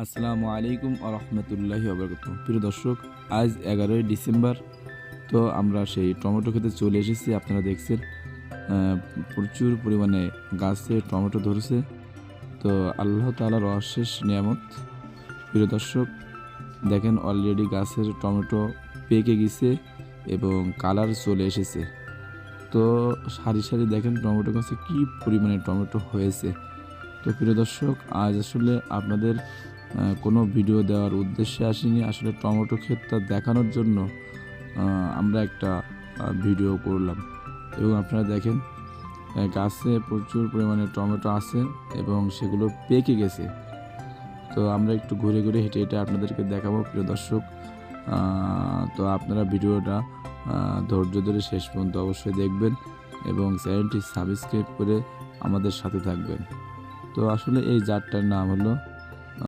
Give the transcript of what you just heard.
আসসালামু আলাইকুম আরহামতুল্লাহি ওবরাকাতুহু। প্রিয় দর্শক, আজ 11ই ডিসেম্বর। তো আমরা সেই টমেটো খেতে চলে এসেছি। আপনারা দেখছেন প্রচুর পরিমাণে গাছে টমেটো ধরেছে। তো আল্লাহ তাআলার অশেষ নিয়ামত। প্রিয় দর্শক, দেখেন অলরেডি গাছের টমেটো পেকে গেছে এবং কালার চলে এসেছে। তো সারি সারি দেখেন টমেটো গাছে কি পরিমাণে টমেটো হয়েছে। তো প্রিয় দর্শক, আজ আসলে আপনাদের কোনো ভিডিও দেওয়ার উদ্দেশ্যে আসিনি। আসলে টমেটো ক্ষেতটা দেখানোর জন্য আমরা একটা ভিডিও করলাম এবং আপনারা দেখেন গাছে প্রচুর পরিমাণে টমেটো আছে এবং সেগুলো পেকে গেছে। তো আমরা একটু ঘুরে ঘুরে হেঁটে হেঁটে আপনাদেরকে দেখাবো প্রিয় দর্শক। তো আপনারা ভিডিওটা ধৈর্য ধরে শেষ পর্যন্ত অবশ্যই দেখবেন এবং চ্যানেলটি সাবস্ক্রাইব করে আমাদের সাথে থাকবেন। তো আসলে এই জাতটার নাম হলো